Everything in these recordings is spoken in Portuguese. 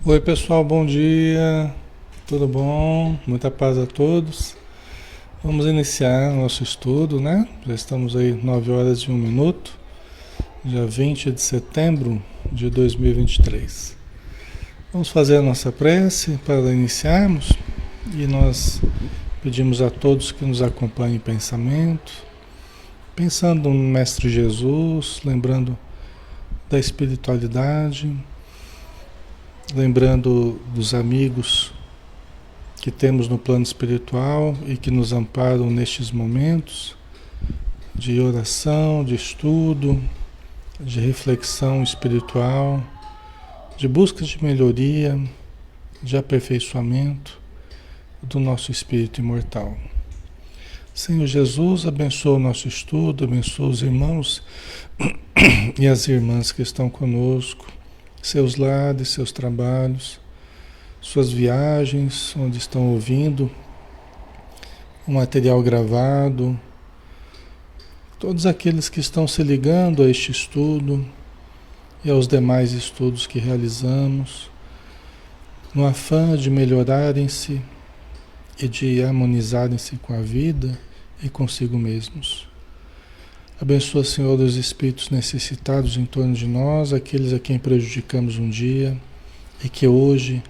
Oi pessoal, bom dia, tudo bom? Muita paz a todos. Vamos iniciar nosso estudo, né? Já estamos aí 9 horas e 1 minuto, dia 20 de setembro de 2023. Vamos fazer a nossa prece para iniciarmos e nós pedimos a todos que nos acompanhem em pensamento, pensando no Mestre Jesus, lembrando da espiritualidade, lembrando dos amigos que temos no plano espiritual e que nos amparam nestes momentos de oração, de estudo, de reflexão espiritual, de busca de melhoria, de aperfeiçoamento do nosso espírito imortal. Senhor Jesus, abençoa o nosso estudo, abençoa os irmãos e as irmãs que estão conosco, seus lares, seus trabalhos, suas viagens, onde estão ouvindo o material gravado, todos aqueles que estão se ligando a este estudo e aos demais estudos que realizamos, no afã de melhorarem-se e de harmonizarem-se com a vida e consigo mesmos. Abençoa, Senhor, os espíritos necessitados em torno de nós, aqueles a quem prejudicamos um dia e que hoje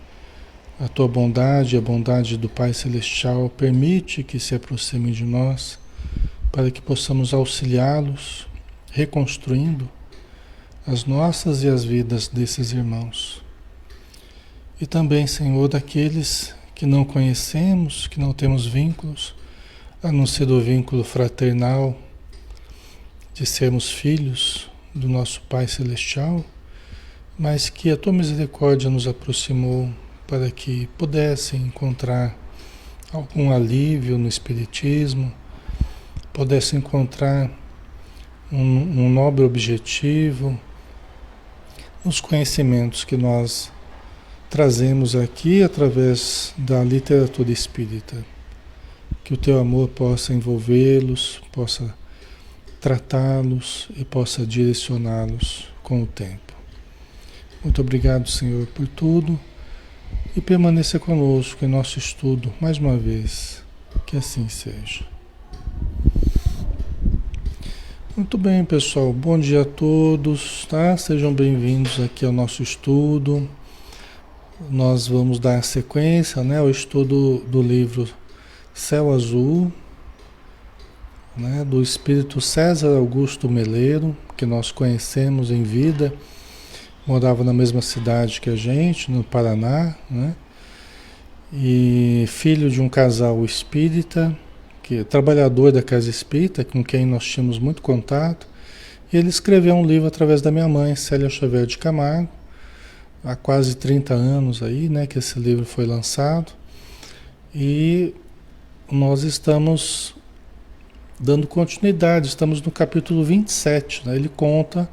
a Tua bondade e a bondade do Pai Celestial permite que se aproximem de nós para que possamos auxiliá-los, reconstruindo as nossas e as vidas desses irmãos. E também, Senhor, daqueles que não conhecemos, que não temos vínculos, a não ser o vínculo fraternal de sermos filhos do nosso Pai Celestial, mas que a Tua misericórdia nos aproximou para que pudessem encontrar algum alívio no Espiritismo, pudessem encontrar um nobre objetivo nos conhecimentos que nós trazemos aqui através da literatura espírita. Que o Teu amor possa envolvê-los, possa tratá-los e possa direcioná-los com o tempo. Muito obrigado, Senhor, por tudo e permaneça conosco em nosso estudo mais uma vez. Que assim seja. Muito bem, pessoal. Bom dia a todos, tá? Sejam bem-vindos aqui ao nosso estudo. Nós vamos dar sequência, né, ao estudo do livro Céu Azul, né, do espírito César Augusto Meleiro, que nós conhecemos em vida, morava na mesma cidade que a gente, no Paraná, né, e filho de um casal espírita, que é trabalhador da casa espírita, com quem nós tínhamos muito contato, e ele escreveu um livro através da minha mãe, Célia Xavier de Camargo, há quase 30 anos aí, né, que esse livro foi lançado, e nós estamos dando continuidade, estamos no capítulo 27, né? Ele conta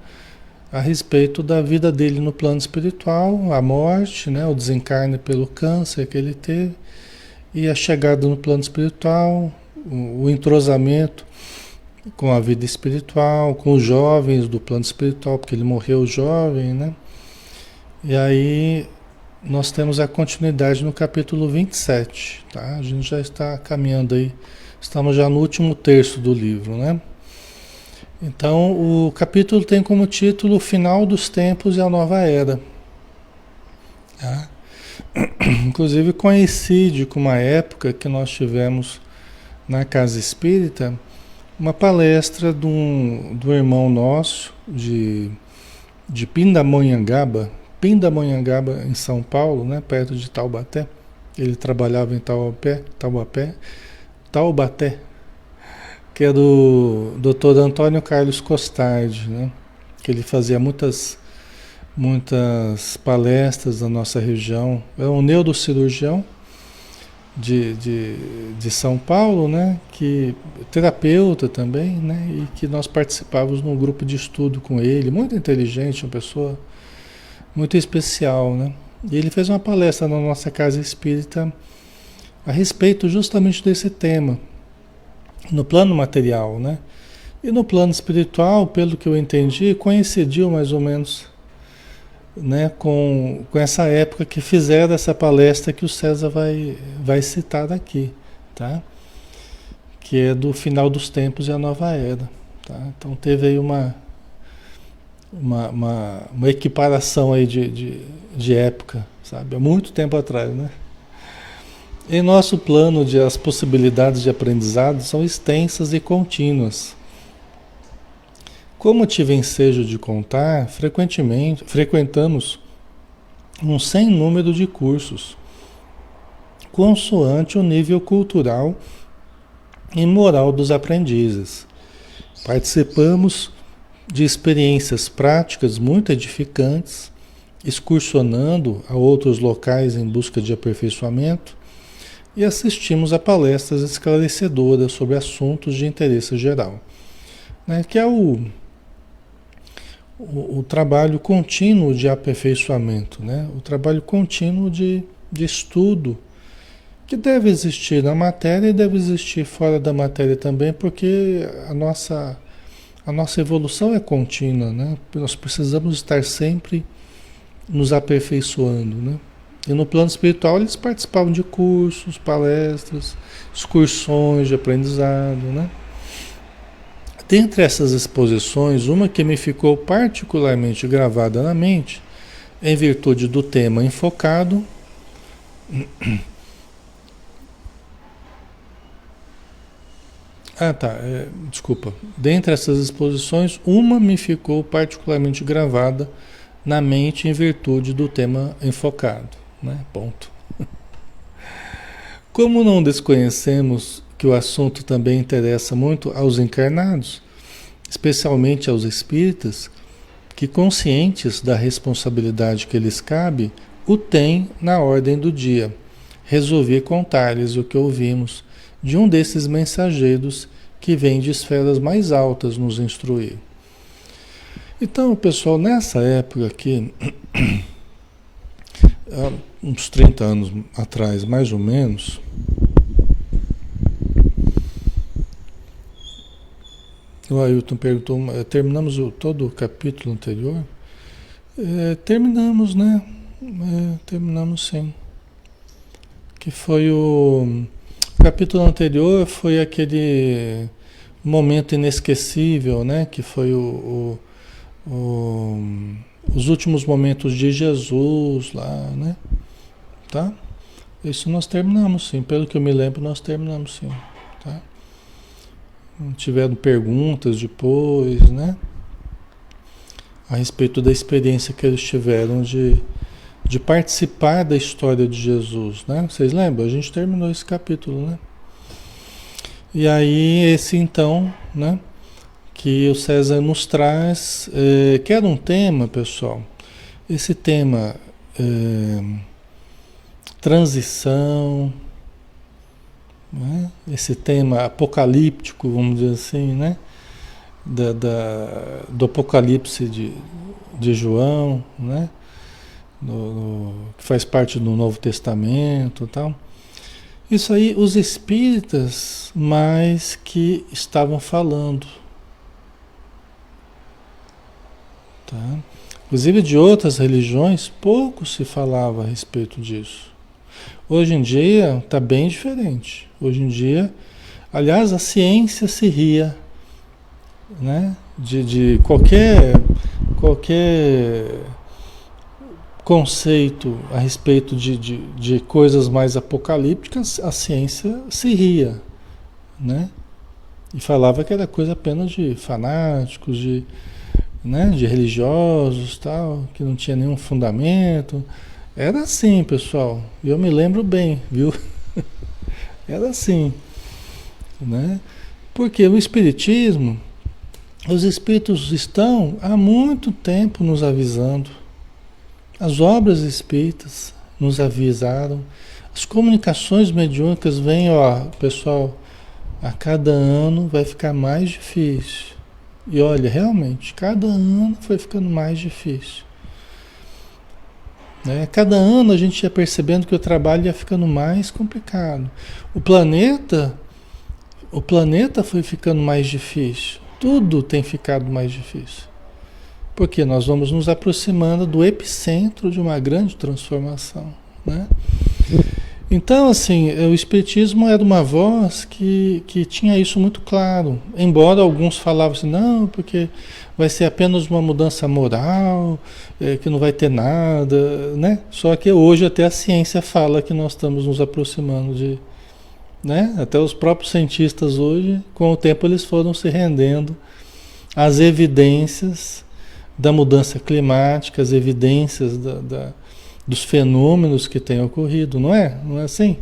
a respeito da vida dele no plano espiritual, a morte, né? O desencarne pelo câncer que ele teve, e a chegada no plano espiritual, o entrosamento com a vida espiritual, com os jovens do plano espiritual, porque ele morreu jovem, né? E aí nós temos a continuidade no capítulo 27, tá? A gente já está caminhando aí. Estamos já no último terço do livro, né? Então, o capítulo tem como título O Final dos Tempos e a Nova Era. Tá? Inclusive, coincide com uma época que nós tivemos na Casa Espírita uma palestra do irmão nosso de Pindamonhangaba, em São Paulo, né? Perto de Taubaté. Ele trabalhava em Taubaté, que é do Dr. Antônio Carlos Costardi, né? Que ele fazia muitas palestras na nossa região. É um neurocirurgião de São Paulo, né? Que terapeuta também, né? E que nós participávamos num grupo de estudo com ele, muito inteligente, uma pessoa muito especial, né? E ele fez uma palestra na nossa casa espírita a respeito justamente desse tema, no plano material, né? E no plano espiritual, pelo que eu entendi, coincidiu mais ou menos né, com essa época que fizeram essa palestra que o César vai citar aqui, tá? Que é do final dos tempos e a nova era. Tá? Então teve aí uma equiparação aí de época, sabe? Há muito tempo atrás, né? Em nosso plano, as possibilidades de aprendizado são extensas e contínuas. Como tive ensejo de contar, frequentamos um sem número de cursos, consoante o nível cultural e moral dos aprendizes. Participamos de experiências práticas muito edificantes, excursionando a outros locais em busca de aperfeiçoamento e assistimos a palestras esclarecedoras sobre assuntos de interesse geral, né, que é o trabalho contínuo de aperfeiçoamento, né, o trabalho contínuo de estudo, que deve existir na matéria e deve existir fora da matéria também, porque a nossa evolução é contínua, né? Nós precisamos estar sempre nos aperfeiçoando, né? E no plano espiritual eles participavam de cursos, palestras, excursões de aprendizado, né? Dentre essas exposições, uma que me ficou particularmente gravada na mente, em virtude do tema enfocado, desculpa. Dentre essas exposições, uma me ficou particularmente gravada na mente em virtude do tema enfocado, né? Ponto. Como não desconhecemos que o assunto também interessa muito aos encarnados, especialmente aos espíritas, que conscientes da responsabilidade que lhes cabe, o têm na ordem do dia. Resolvi contar-lhes o que ouvimos de um desses mensageiros que vem de esferas mais altas nos instruir. Então, pessoal, nessa época aqui, há uns 30 anos atrás, mais ou menos, o Ailton perguntou, terminamos todo o capítulo anterior? Terminamos, né? Terminamos sim. Que foi o capítulo anterior, foi aquele momento inesquecível, né? Que foi os últimos momentos de Jesus lá, né? Tá? Isso nós terminamos sim, pelo que eu me lembro nós terminamos sim, tá? Tiveram perguntas depois, né? A respeito da experiência que eles tiveram de participar da história de Jesus, né? Vocês lembram? A gente terminou esse capítulo, né? E aí esse então, né? Que o César nos traz, que era um tema, pessoal, esse tema transição, né? Esse tema apocalíptico, vamos dizer assim, né? Do Apocalipse de João, né? Que faz parte do Novo Testamento e tal. Isso aí, os espíritas mais que estavam falando. Tá? Inclusive de outras religiões, pouco se falava a respeito disso. Hoje em dia está bem diferente. Hoje em dia, aliás, a ciência se ria, né? De qualquer conceito a respeito de coisas mais apocalípticas, a ciência se ria, né? E falava que era coisa apenas de fanáticos, né, de religiosos, tal, que não tinha nenhum fundamento. Era assim, pessoal. Eu me lembro bem, viu? Era assim, né? Porque o Espiritismo, os Espíritos estão há muito tempo nos avisando. As obras espíritas nos avisaram. As comunicações mediúnicas vêm, ó, pessoal, a cada ano vai ficar mais difícil. E olha, realmente, cada ano foi ficando mais difícil. Né? Cada ano a gente ia percebendo que o trabalho ia ficando mais complicado. O planeta foi ficando mais difícil. Tudo tem ficado mais difícil. Porque nós vamos nos aproximando do epicentro de uma grande transformação, né? Então, assim, o Espiritismo era uma voz que tinha isso muito claro. Embora alguns falavam assim, não, porque vai ser apenas uma mudança moral, que não vai ter nada, né? Só que hoje até a ciência fala que nós estamos nos aproximando de, né? Até os próprios cientistas hoje, com o tempo eles foram se rendendo às evidências da mudança climática, as evidências dos fenômenos que têm ocorrido, não é? Não é assim?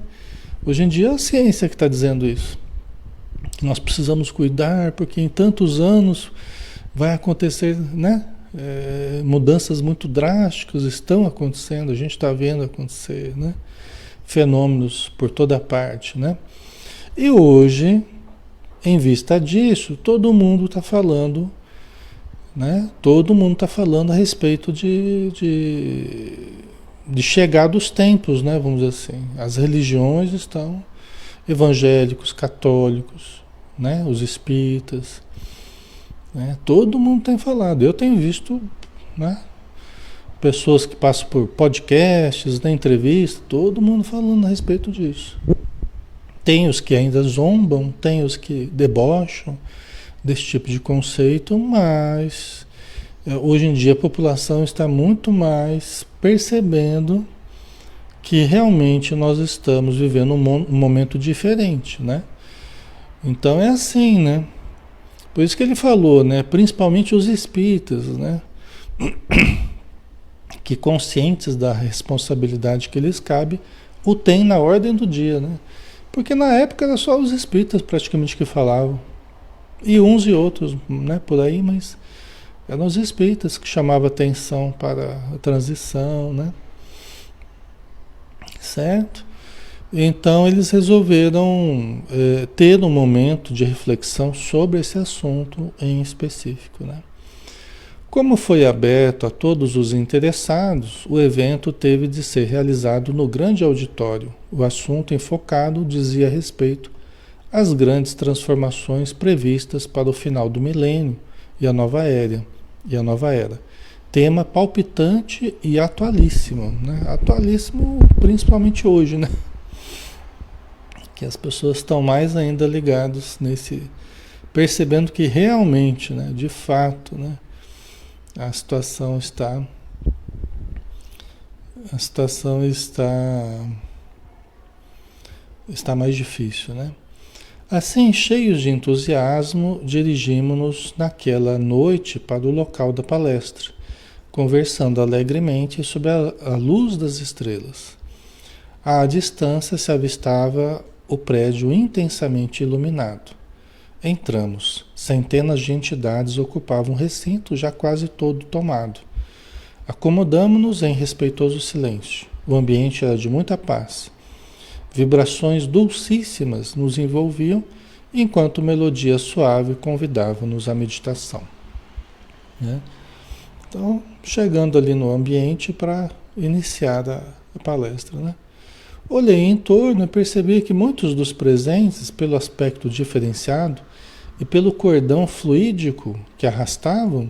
Hoje em dia é a ciência que está dizendo isso. Que nós precisamos cuidar, porque em tantos anos vai acontecer, né? Mudanças muito drásticas estão acontecendo, a gente está vendo acontecer, né? Fenômenos por toda parte, né? E hoje, em vista disso, todo mundo está falando, né? Todo mundo está falando a respeito de chegar dos tempos, né? Vamos dizer assim. As religiões estão, evangélicos, católicos, né? Os espíritas, né? Todo mundo tem falado. Eu tenho visto, né? Pessoas que passam por podcasts, né? Entrevistas, todo mundo falando a respeito disso. Tem os que ainda zombam, tem os que debocham desse tipo de conceito, mas hoje em dia a população está muito mais percebendo que realmente nós estamos vivendo um momento diferente, né? Então é assim, né? Por isso que ele falou, né? Principalmente os espíritas, né? Que conscientes da responsabilidade que lhes cabe, o tem na ordem do dia, né? Porque na época era só os espíritas praticamente que falavam. E uns e outros, né? Por aí, mas eram os espíritas que chamavam atenção para a transição, né? Certo? Então eles resolveram ter um momento de reflexão sobre esse assunto em específico, né? Como foi aberto a todos os interessados, o evento teve de ser realizado no grande auditório. O assunto enfocado dizia respeito às grandes transformações previstas para o final do milênio e a nova era. Tema palpitante e atualíssimo, né? Atualíssimo principalmente hoje, né? Que as pessoas estão mais ainda ligadas nesse, percebendo que realmente, né, de fato, né, a situação está mais difícil, né? Assim, cheios de entusiasmo, dirigimos-nos naquela noite para o local da palestra, conversando alegremente sob a luz das estrelas. À distância se avistava o prédio intensamente iluminado. Entramos. Centenas de entidades ocupavam um recinto já quase todo tomado. Acomodamo-nos em respeitoso silêncio. O ambiente era de muita paz. Vibrações dulcíssimas nos envolviam, enquanto melodia suave convidava-nos à meditação. Né? Então, chegando ali no ambiente para iniciar a palestra, né? Olhei em torno e percebi que muitos dos presentes, pelo aspecto diferenciado e pelo cordão fluídico que arrastavam,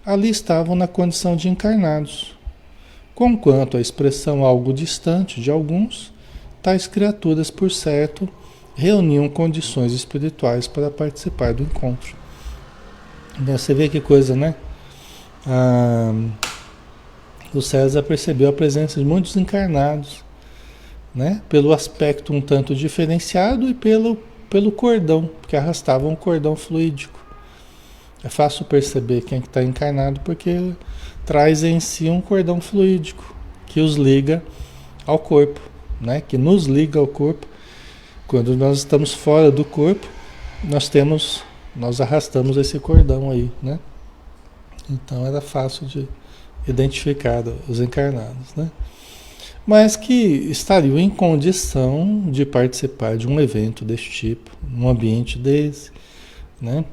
ali estavam na condição de encarnados. Conquanto a expressão algo distante de alguns, tais criaturas, por certo, reuniam condições espirituais para participar do encontro. Você vê que coisa, né? O César percebeu a presença de muitos encarnados, né? Pelo aspecto um tanto diferenciado e pelo cordão, que arrastava um cordão fluídico. É fácil perceber quem está encarnado porque traz em si um cordão fluídico que os liga ao corpo, né? Que nos liga ao corpo. Quando nós estamos fora do corpo, nós arrastamos esse cordão aí, né? Então era fácil de identificar os encarnados, né? Mas que estariam em condição de participar de um evento desse tipo, num ambiente desse, né?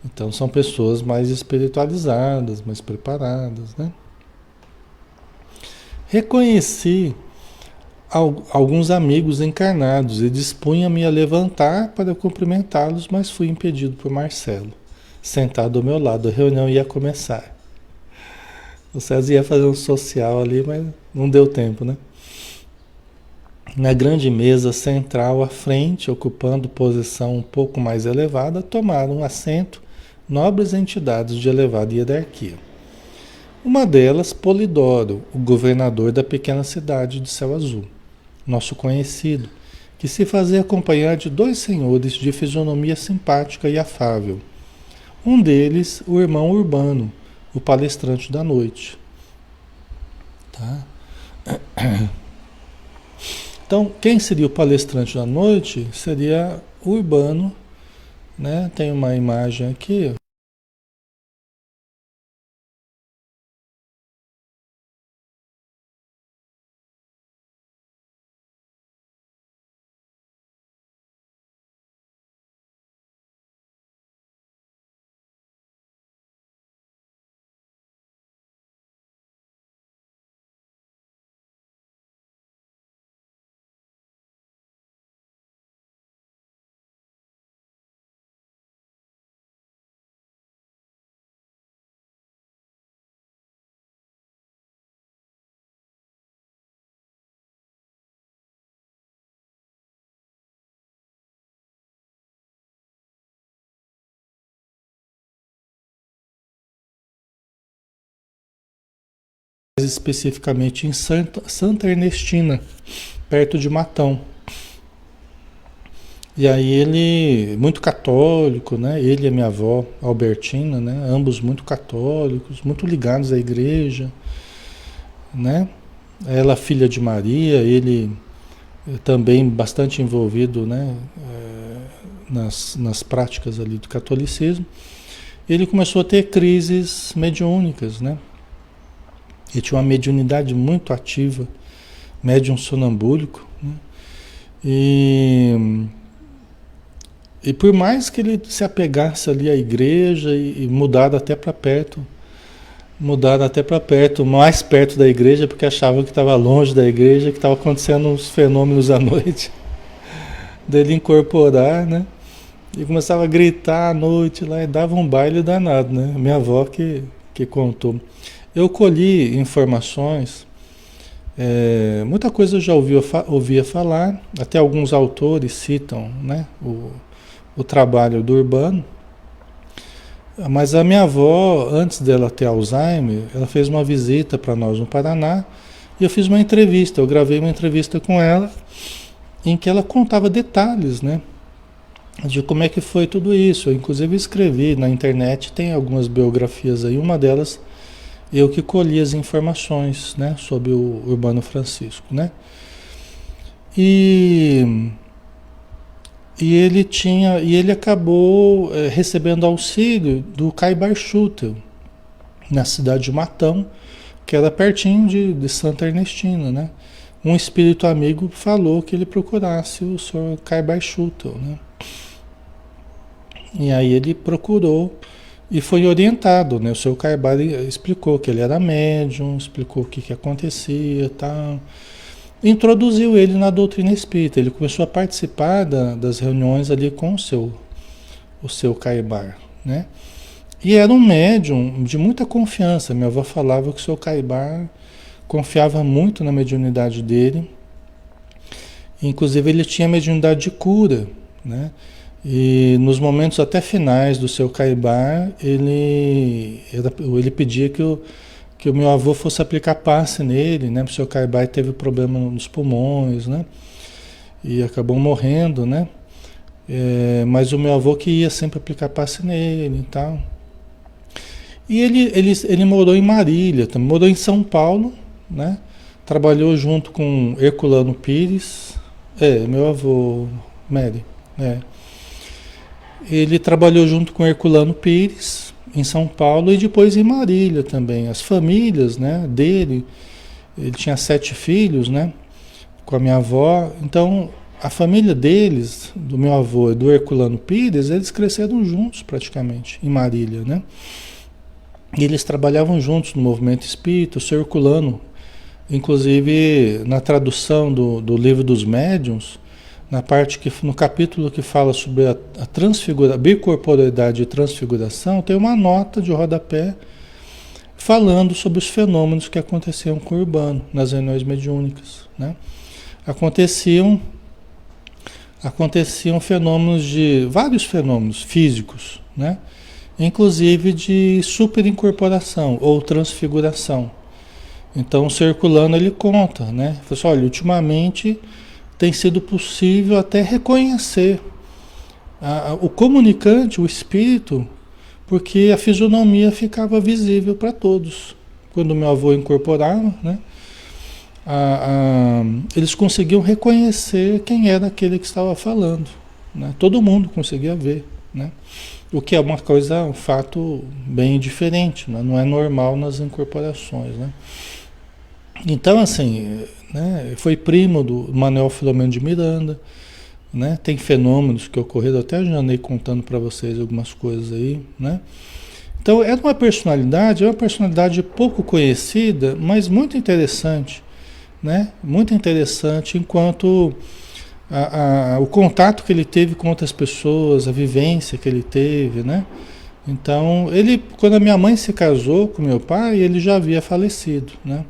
Então são pessoas mais espiritualizadas, mais preparadas, né? Reconheci alguns amigos encarnados e dispunha-me a levantar para cumprimentá-los, mas fui impedido por Marcelo, sentado ao meu lado. A reunião ia começar. O César ia fazer um social ali, mas não deu tempo, né? Na grande mesa central à frente, ocupando posição um pouco mais elevada, tomaram assento nobres entidades de elevada hierarquia. Uma delas, Polidoro, o governador da pequena cidade de Céu Azul, nosso conhecido, que se fazia acompanhar de dois senhores de fisionomia simpática e afável. Um deles, o irmão Urbano, o palestrante da noite. Tá? Então, quem seria o palestrante da noite? Seria Urbano, né? Tem uma imagem aqui. Especificamente em Santa Ernestina, perto de Matão. E aí ele, muito católico, né? Ele e a minha avó, Albertina, né? Ambos muito católicos, muito ligados à igreja, né? Ela filha de Maria, ele também bastante envolvido, né? Nas práticas ali do catolicismo. Ele começou a ter crises mediúnicas, né? Ele tinha uma mediunidade muito ativa, médium sonambúlico, né? E por mais que ele se apegasse ali à igreja e mudaram até para perto, mais perto da igreja, porque achavam que estava longe da igreja, que estava acontecendo uns fenômenos à noite, dele incorporar, né? E começava a gritar à noite lá e dava um baile danado, né? Minha avó que contou. Eu colhi informações, muita coisa eu já ouvia falar, até alguns autores citam, né, o trabalho do Urbano, mas a minha avó, antes dela ter Alzheimer, ela fez uma visita para nós no Paraná e eu fiz uma entrevista, eu gravei uma entrevista com ela em que ela contava detalhes, né, de como é que foi tudo isso. Eu inclusive escrevi na internet, tem algumas biografias aí, uma delas eu que colhi as informações, né, sobre o Urbano Francisco, né? E ele acabou recebendo auxílio do Caibar Schutel, na cidade de Matão, que era pertinho de Santa Ernestina, né? Um espírito amigo falou que ele procurasse o Sr. Caibar Schutel, né? E aí ele procurou e foi orientado, né? O seu Caibar explicou que ele era médium, explicou o que acontecia e tal. Introduziu ele na doutrina espírita. Ele começou a participar das reuniões ali com o seu Caibar, né? E era um médium de muita confiança. Minha avó falava que o seu Caibar confiava muito na mediunidade dele. Inclusive ele tinha mediunidade de cura, né? E nos momentos até finais do seu Caibar, ele pedia que o meu avô fosse aplicar passe nele, né? O seu Caibar teve problema nos pulmões, né? E acabou morrendo, né? Mas o meu avô que ia sempre aplicar passe nele e tal. E ele morou em Marília, também morou em São Paulo, né? Trabalhou junto com Herculano Pires, meu avô, Mary, Ele trabalhou junto com Herculano Pires em São Paulo e depois em Marília também. As famílias, né, dele, ele tinha 7 filhos, né, com a minha avó. Então, a família deles, do meu avô e do Herculano Pires, eles cresceram juntos praticamente em Marília, né? E eles trabalhavam juntos no movimento espírita. O seu Herculano, inclusive na tradução do livro dos médiuns, no capítulo que fala sobre a bicorporalidade e transfiguração, tem uma nota de rodapé falando sobre os fenômenos que aconteciam com o Urbano nas reuniões mediúnicas, né? Aconteciam, aconteciam fenômenos de vários fenômenos físicos, né? Inclusive de superincorporação ou transfiguração. Então o Circulano ele conta, né? Ele fala assim, olha, ultimamente tem sido possível até reconhecer o comunicante, o espírito, porque a fisionomia ficava visível para todos. Quando meu avô incorporava, né? Eles conseguiam reconhecer quem era aquele que estava falando, né? Todo mundo conseguia ver, né? O que é uma coisa, um fato bem diferente, né? Não é normal nas incorporações, né? Então, assim, né? Foi primo do Manuel Filomeno de Miranda, né? Tem fenômenos que ocorreram, até já andei contando para vocês algumas coisas aí, né? Então, é uma personalidade pouco conhecida, mas muito interessante, né? Muito interessante enquanto o contato que ele teve com outras pessoas, a vivência que ele teve, né? Então, quando a minha mãe se casou com meu pai, ele já havia falecido, né?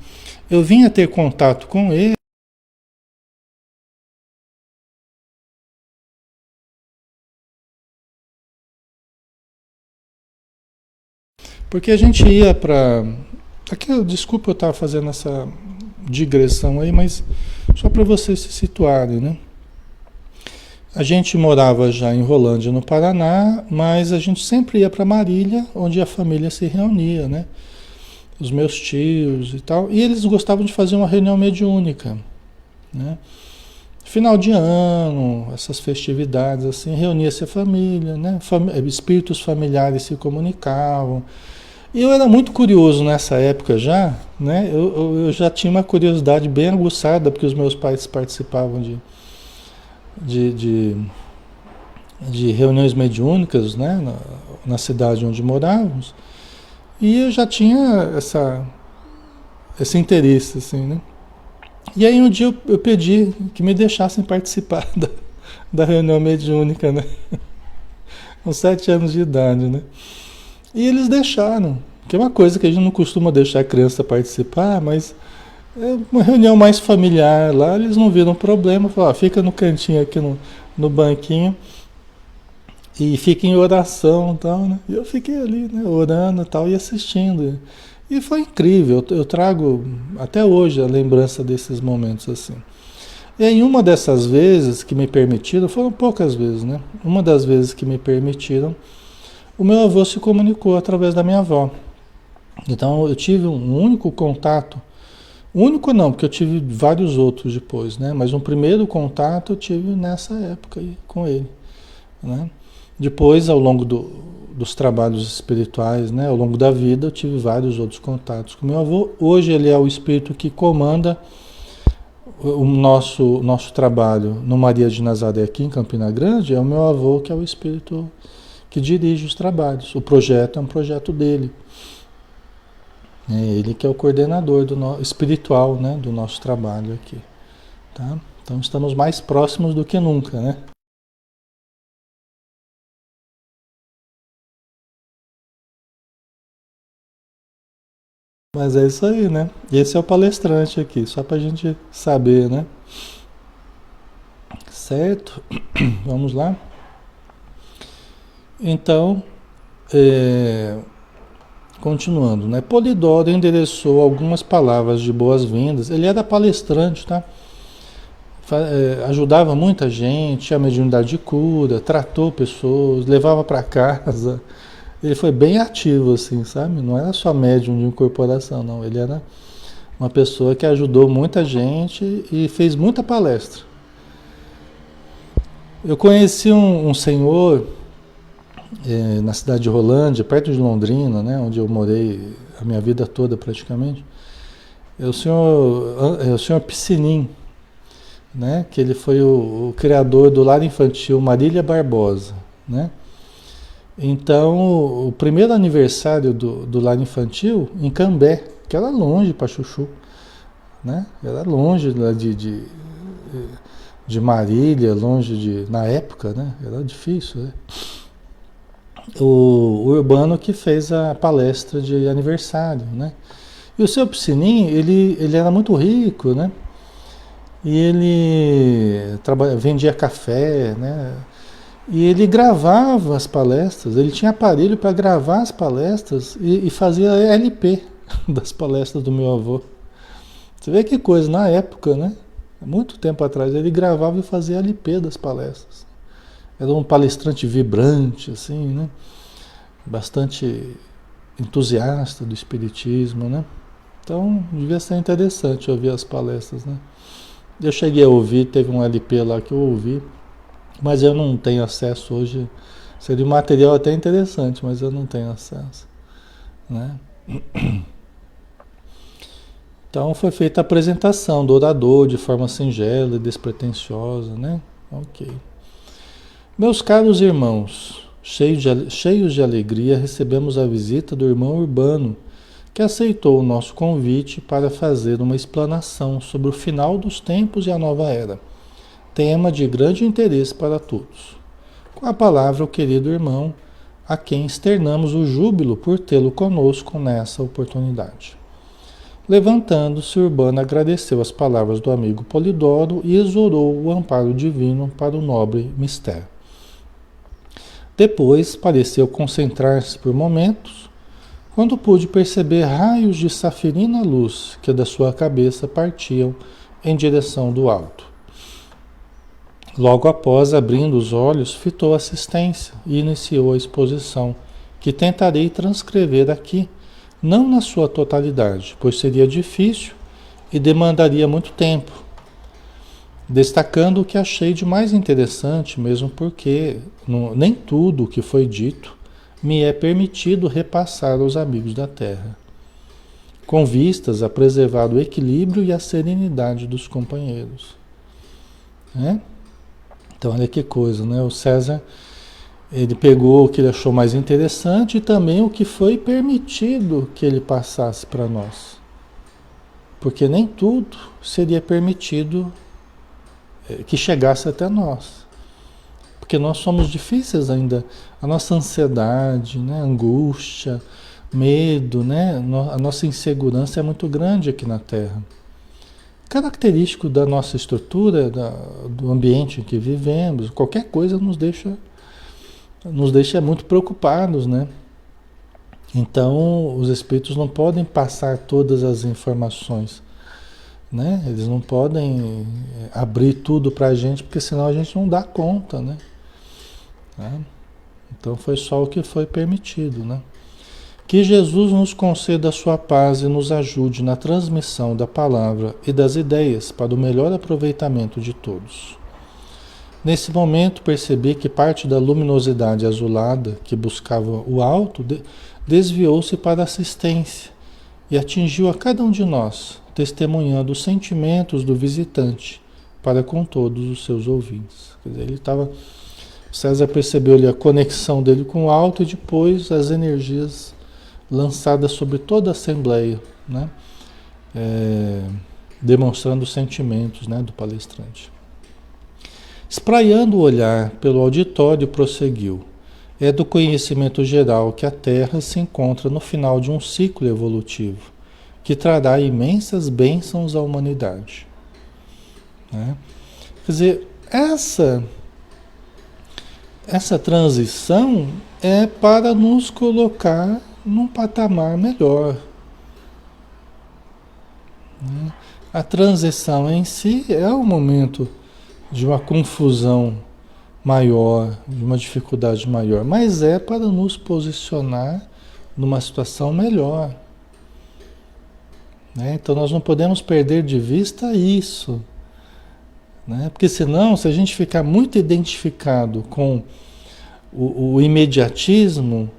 Eu vim a ter contato com ele porque a gente ia para... Aqui, desculpa eu estar fazendo essa digressão aí, mas só para vocês se situarem, né? A gente morava já em Rolândia, no Paraná, mas a gente sempre ia para Marília, onde a família se reunia, né? Os meus tios e tal. E eles gostavam de fazer uma reunião mediúnica, né? Final de ano, essas festividades assim, reunia-se a família, né? Espíritos familiares se comunicavam. E eu era muito curioso nessa época já, né? Eu já tinha uma curiosidade bem aguçada, porque os meus pais participavam de, de, de reuniões mediúnicas, né? Na cidade onde morávamos. E eu já tinha esse interesse, assim, né? E aí um dia eu pedi que me deixassem participar da reunião mediúnica, né? Com 7 anos de idade, né? E eles deixaram, que é uma coisa que a gente não costuma deixar a criança participar, mas é uma reunião mais familiar lá, eles não viram problema, falaram, fica no cantinho aqui no banquinho e fica em oração e tal, né? E eu fiquei ali, né, orando e tal, e assistindo. E foi incrível, eu trago até hoje a lembrança desses momentos assim. E em uma dessas vezes que me permitiram, foram poucas vezes, né? Uma das vezes que me permitiram, o meu avô se comunicou através da minha avó. Então eu tive um único contato, único não, porque eu tive vários outros depois, né? Mas um primeiro contato eu tive nessa época aí com ele, né? Depois, ao longo dos trabalhos espirituais, né? Ao longo da vida, eu tive vários outros contatos com meu avô. Hoje ele é o espírito que comanda o nosso trabalho no Maria de Nazaré aqui em Campina Grande, é o meu avô que é o espírito que dirige os trabalhos. O projeto é um projeto dele. É ele que é o coordenador espiritual, né, do nosso trabalho aqui. Tá? Então estamos mais próximos do que nunca, né? Mas é isso aí, né? Esse é o palestrante aqui, só para a gente saber, né? Certo? Vamos lá? Então, é, continuando, né? Polidoro endereçou algumas palavras de boas-vindas. Ele era palestrante, tá? Ajudava muita gente, tinha mediunidade de cura, tratou pessoas, levava para casa. Ele foi bem ativo, assim, sabe? Não era só médium de incorporação, não. Ele era uma pessoa que ajudou muita gente e fez muita palestra. Eu conheci um senhor na cidade de Rolândia, perto de Londrina, né, onde eu morei a minha vida toda praticamente. É o senhor Piscinin, né, que ele foi o criador do lar infantil Marília Barbosa, né? Então, o primeiro aniversário do lar infantil em Cambé, que era longe para Chuchu, né? Era longe lá de Marília, longe na época, né? Era difícil, né? o Urbano que fez a palestra de aniversário, né? E o seu Piscininho, ele era muito rico, né? E ele vendia café, né? E ele gravava as palestras, ele tinha aparelho para gravar as palestras e fazia LP das palestras do meu avô. Você vê que coisa, na época, né? Muito tempo atrás, ele gravava e fazia LP das palestras. Era um palestrante vibrante, assim, né? Bastante entusiasta do espiritismo, né? Então, devia ser interessante ouvir as palestras, né? Eu cheguei a ouvir, teve um LP lá que eu ouvi, mas eu não tenho acesso hoje. Seria um material até interessante, mas eu não tenho acesso, né? Então foi feita a apresentação do orador de forma singela e despretensiosa, né? Ok. Meus caros irmãos, cheios de alegria, recebemos a visita do irmão Urbano, que aceitou o nosso convite para fazer uma explanação sobre o final dos tempos e a nova era, tema de grande interesse para todos. Com a palavra, o querido irmão, a quem externamos o júbilo por tê-lo conosco nessa oportunidade. Levantando-se, Urbano agradeceu as palavras do amigo Polidoro e exorou o amparo divino para o nobre mistério. Depois pareceu concentrar-se por momentos, quando pude perceber raios de safirina luz que da sua cabeça partiam em direção do alto. Logo após, abrindo os olhos, fitou a assistência e iniciou a exposição, que tentarei transcrever aqui, não na sua totalidade, pois seria difícil e demandaria muito tempo, destacando o que achei de mais interessante, mesmo porque nem tudo o que foi dito me é permitido repassar aos amigos da Terra, com vistas a preservar o equilíbrio e a serenidade dos companheiros. Né? Então, olha que coisa, né? O César, ele pegou o que ele achou mais interessante e também o que foi permitido que ele passasse para nós. Porque nem tudo seria permitido que chegasse até nós. Porque nós somos difíceis ainda. A nossa ansiedade, né? Angústia, medo, né? A nossa insegurança é muito grande aqui na Terra. Característico da nossa estrutura, do ambiente em que vivemos, qualquer coisa nos deixa muito preocupados, né? Então, os espíritos não podem passar todas as informações, né? Eles não podem abrir tudo para a gente, porque senão a gente não dá conta, né? Então, foi só o que foi permitido, né? Que Jesus nos conceda a sua paz e nos ajude na transmissão da palavra e das ideias para o melhor aproveitamento de todos. Nesse momento percebi que parte da luminosidade azulada que buscava o alto desviou-se para a assistência e atingiu a cada um de nós, testemunhando os sentimentos do visitante para com todos os seus ouvintes. Quer dizer, César percebeu ali a conexão dele com o alto e depois as energias lançadas sobre toda a Assembleia, né? Demonstrando os sentimentos, né, do palestrante. Espraiando o olhar pelo auditório, prosseguiu. É do conhecimento geral que a Terra se encontra no final de um ciclo evolutivo, que trará imensas bênçãos à humanidade. Né? Quer dizer, essa transição é para nos colocar num patamar melhor. Né? A transição em si é um momento de uma confusão maior, de uma dificuldade maior, mas é para nos posicionar numa situação melhor. Né? Então nós não podemos perder de vista isso. Né? Porque senão, se a gente ficar muito identificado com o imediatismo,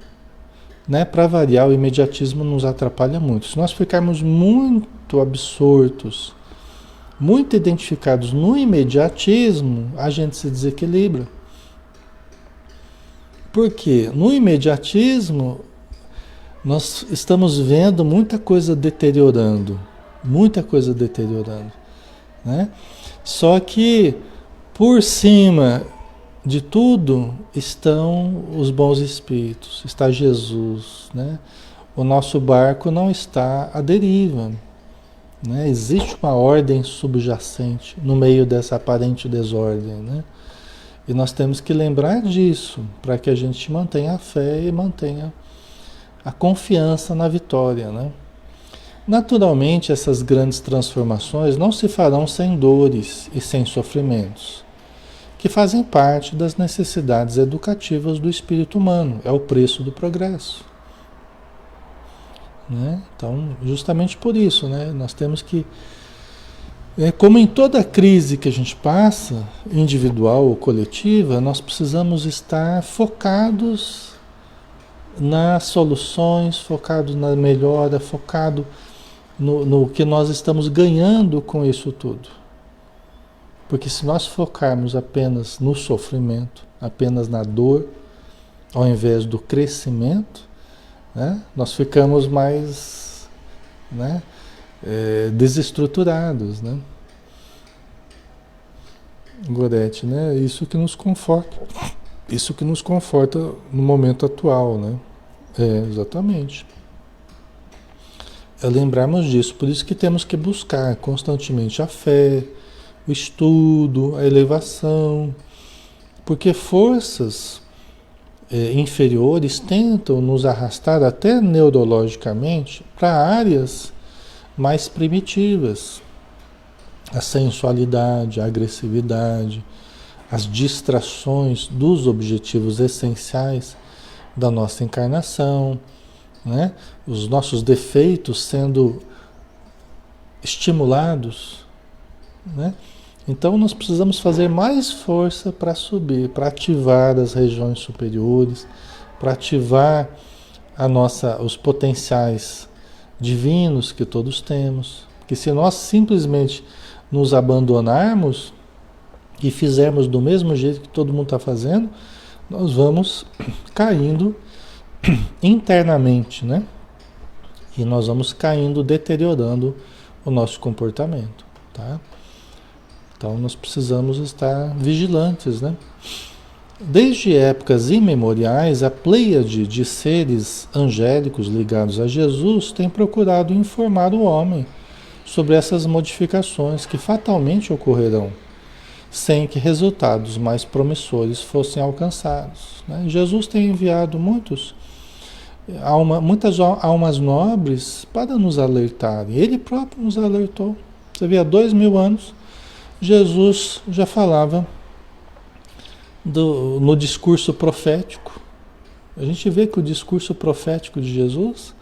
né? Para variar, o imediatismo nos atrapalha muito. Se nós ficarmos muito absortos, muito identificados no imediatismo, a gente se desequilibra. Porque no imediatismo nós estamos vendo muita coisa deteriorando, né? Só que por cima de tudo estão os bons espíritos, está Jesus, né? O nosso barco não está à deriva, né? Existe uma ordem subjacente no meio dessa aparente desordem, né? E nós temos que lembrar disso para que a gente mantenha a fé e mantenha a confiança na vitória, né? Naturalmente, essas grandes transformações não se farão sem dores e sem sofrimentos, que fazem parte das necessidades educativas do espírito humano, é o preço do progresso, né? Então, justamente por isso, né, nós temos que, como em toda crise que a gente passa, individual ou coletiva, nós precisamos estar focados nas soluções, focados na melhora, focado no que nós estamos ganhando com isso tudo. Porque se nós focarmos apenas no sofrimento, apenas na dor, ao invés do crescimento, né, nós ficamos mais, né, desestruturados, né? Gorete, né? Isso que nos conforta. Isso que nos conforta no momento atual, né? Exatamente. É lembrarmos disso. Por isso que temos que buscar constantemente a fé, o estudo, a elevação, porque forças inferiores tentam nos arrastar até neurologicamente para áreas mais primitivas. A sensualidade, a agressividade, as distrações dos objetivos essenciais da nossa encarnação, né? Os nossos defeitos sendo estimulados, né? Então nós precisamos fazer mais força para subir, para ativar as regiões superiores, para ativar os potenciais divinos que todos temos. Porque se nós simplesmente nos abandonarmos e fizermos do mesmo jeito que todo mundo está fazendo, nós vamos caindo internamente, né? E nós vamos caindo, deteriorando o nosso comportamento, tá? Então nós precisamos estar vigilantes, né? Desde épocas imemoriais, a pleiade de seres angélicos ligados a Jesus tem procurado informar o homem sobre essas modificações que fatalmente ocorrerão, sem que resultados mais promissores fossem alcançados, né? Jesus tem enviado muitas almas nobres para nos alertar. Ele próprio nos alertou. Você vê, há 2000 anos, Jesus já falava no discurso profético. A gente vê que o discurso profético de Jesus,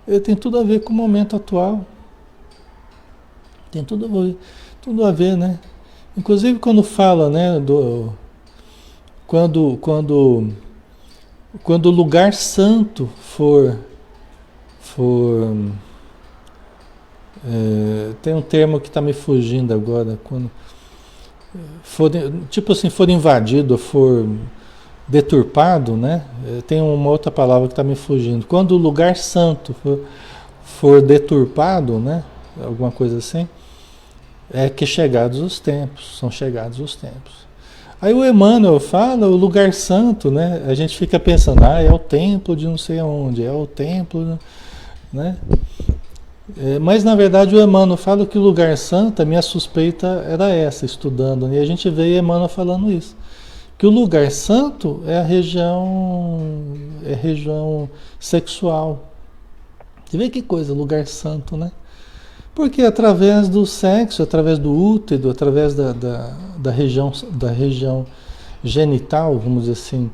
ele tem tudo a ver com o momento atual. Tem tudo a ver, né? Inclusive quando fala, né, quando o lugar santo tem um termo que está me fugindo agora, quando for invadido, for deturpado, né? Tem uma outra palavra que está me fugindo. Quando o lugar santo for deturpado, né? Alguma coisa assim, é que são chegados os tempos. Aí o Emmanuel fala o lugar santo, né? A gente fica pensando, é o templo de não sei onde, é o templo, né? Mas na verdade o Emmanuel fala que o lugar santo, a minha suspeita era essa, estudando, e a gente vê Emmanuel falando isso, que o lugar santo é a região sexual. Você vê que coisa, lugar santo, né? Porque através do sexo, através do útero, através da região genital, vamos dizer assim,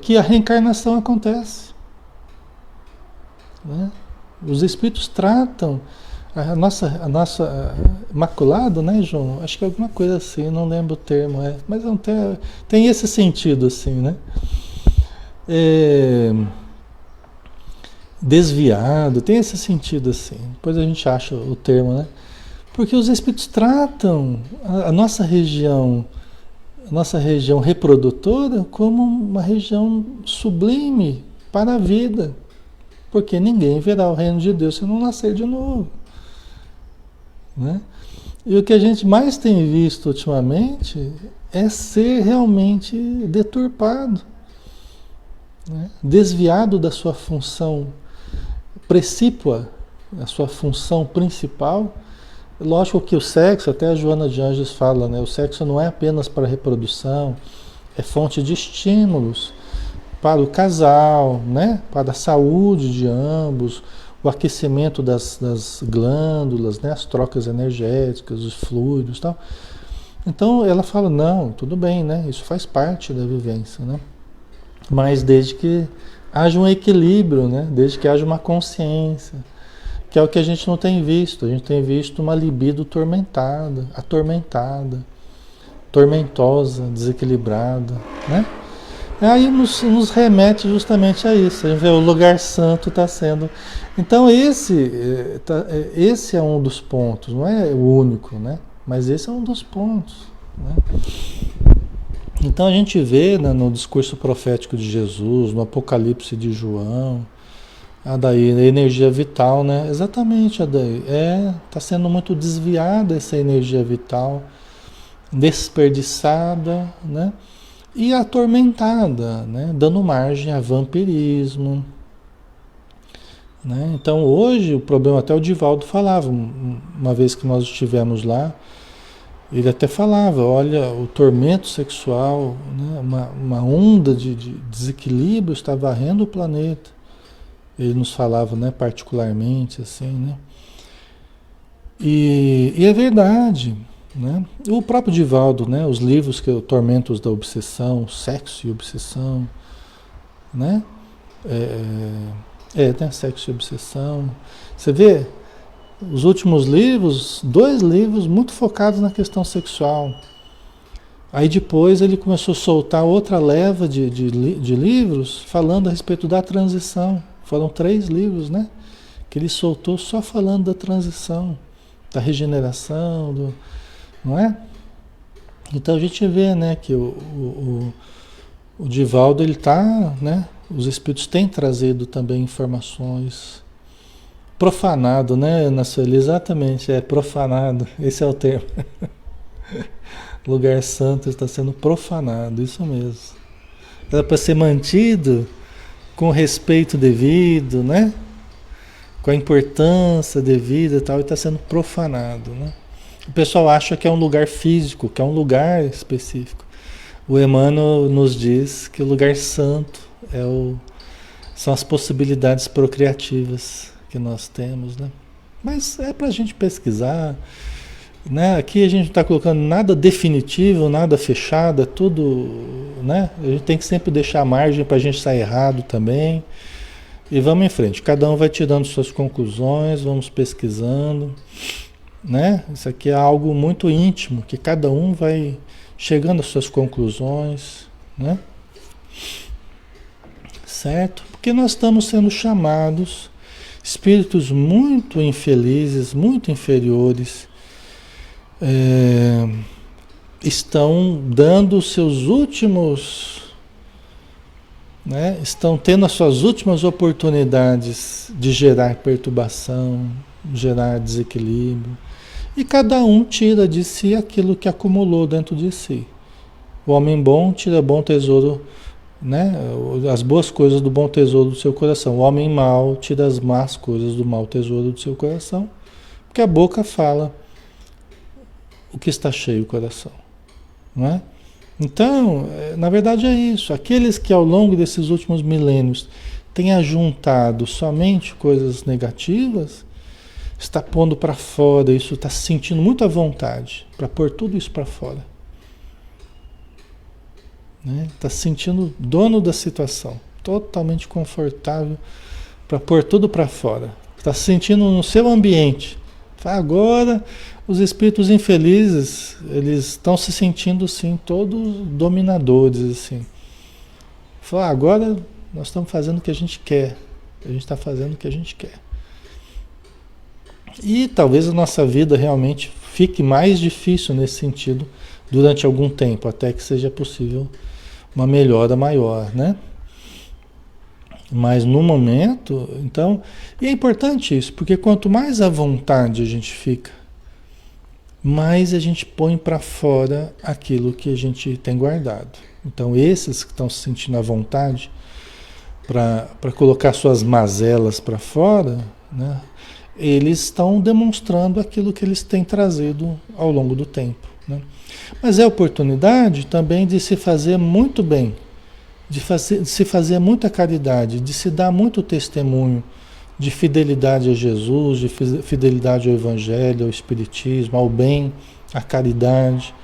que a reencarnação acontece, né? Os espíritos tratam a nossa maculado, né, João? Acho que é alguma coisa assim, não lembro o termo, mas não tem esse sentido assim, né? Desviado, tem esse sentido assim. Depois a gente acha o termo, né? Porque os espíritos tratam a nossa região reprodutora como uma região sublime para a vida. Porque ninguém verá o reino de Deus se não nascer de novo, né? E o que a gente mais tem visto ultimamente é ser realmente deturpado, né? Desviado da sua função precípua, a sua função principal. Lógico que o sexo, até a Joana de Anjos fala, né? O sexo não é apenas para reprodução, é fonte de estímulos para o casal, né? Para a saúde de ambos, o aquecimento das glândulas, né? As trocas energéticas, os fluidos e tal. Então ela fala, não, tudo bem, né? Isso faz parte da vivência, né? Mas desde que haja um equilíbrio, né? Desde que haja uma consciência, que é o que a gente não tem visto. A gente tem visto uma libido tormentada, atormentada, tormentosa, desequilibrada, né? Aí nos remete justamente a isso. A gente vê o lugar santo está sendo. Então esse é um dos pontos, não é o único, né? Mas esse é um dos pontos, né? Então a gente vê, né, no discurso profético de Jesus, no Apocalipse de João, daí a energia vital, né? Exatamente, Adaí. Está sendo muito desviada essa energia vital, desperdiçada, né? E atormentada, né? Dando margem a vampirismo, né? Então hoje o problema, até o Divaldo falava, uma vez que nós estivemos lá, ele até falava, olha, o tormento sexual, né? Uma onda de desequilíbrio está varrendo o planeta. Ele nos falava, né, particularmente, assim, né? E é verdade, né? O próprio Divaldo, né? Os livros que Tormentos da Obsessão, Sexo e Obsessão, né? Né? Sexo e Obsessão. Você vê os últimos livros, 2 livros muito focados na questão sexual. Aí depois ele começou a soltar outra leva de livros falando a respeito da transição. Foram 3 livros, né? Que ele soltou só falando da transição, da regeneração, não é? Então a gente vê, né, que o Divaldo, ele tá, né? Os espíritos têm trazido também informações. Profanado, né, Ana Sueli? Exatamente, profanado. Esse é o termo. Lugar santo está sendo profanado, isso mesmo. Era para ser mantido com o respeito devido, né? Com a importância devida e tal, e está sendo profanado, né? O pessoal acha que é um lugar físico, que é um lugar específico. O Emmanuel nos diz que o lugar santo são as possibilidades procriativas que nós temos, né? Mas é para a gente pesquisar, né? Aqui a gente não está colocando nada definitivo, nada fechado, é tudo, né? A gente tem que sempre deixar margem para a gente sair errado também. E vamos em frente. Cada um vai tirando suas conclusões, vamos pesquisando, né? Isso aqui é algo muito íntimo, que cada um vai chegando às suas conclusões, né? Certo? Porque nós estamos sendo chamados espíritos muito infelizes, muito inferiores, estão dando os seus últimos, né? Estão tendo as suas últimas oportunidades de gerar perturbação, gerar desequilíbrio. E cada um tira de si aquilo que acumulou dentro de si. O homem bom tira bom tesouro, né? As boas coisas do bom tesouro do seu coração. O homem mau tira as más coisas do mau tesouro do seu coração. Porque a boca fala o que está cheio o coração, não é? Então, na verdade é isso. Aqueles que ao longo desses últimos milênios têm ajuntado somente coisas negativas, está pondo para fora isso, está se sentindo muito à vontade para pôr tudo isso para fora. Né? Está se sentindo dono da situação, totalmente confortável para pôr tudo para fora. Está se sentindo no seu ambiente. Agora, os espíritos infelizes, eles estão se sentindo, sim, todos dominadores, assim. Falar, agora nós estamos fazendo o que a gente quer. A gente está fazendo o que a gente quer. E talvez a nossa vida realmente fique mais difícil nesse sentido durante algum tempo, até que seja possível uma melhora maior, né? Mas no momento, então, e é importante isso, porque quanto mais à vontade a gente fica, mais a gente põe para fora aquilo que a gente tem guardado. Então, esses que estão se sentindo à vontade para colocar suas mazelas para fora, né, eles estão demonstrando aquilo que eles têm trazido ao longo do tempo, né? Mas é oportunidade também de se fazer muito bem, de se fazer muita caridade, de se dar muito testemunho de fidelidade a Jesus, de fidelidade ao Evangelho, ao Espiritismo, ao bem, à caridade,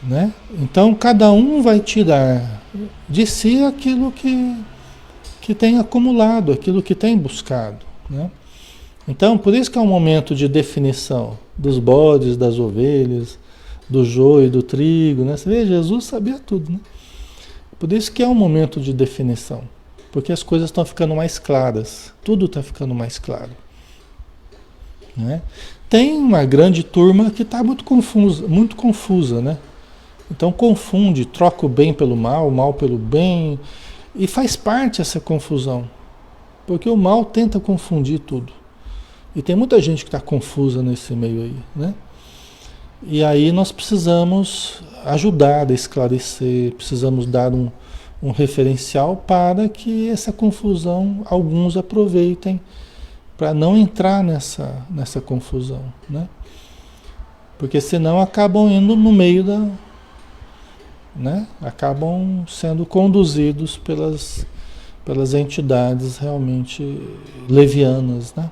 né? Então cada um vai tirar de si aquilo que tem acumulado, aquilo que tem buscado, né? Então por isso que é um momento de definição dos bodes, das ovelhas, do joio e do trigo, né? Você vê, Jesus sabia tudo, né? Por isso que é um momento de definição, porque as coisas estão ficando mais claras, tudo está ficando mais claro, né? Tem uma grande turma que está muito confusa, né? Então confunde, troca o bem pelo mal, o mal pelo bem, e faz parte essa confusão, porque o mal tenta confundir tudo. E tem muita gente que está confusa nesse meio aí, né? E aí nós precisamos ajudar a esclarecer, precisamos dar um referencial para que essa confusão alguns aproveitem para não entrar nessa confusão, né? Porque senão acabam indo no meio da, né? Acabam sendo conduzidos pelas entidades realmente levianas, né?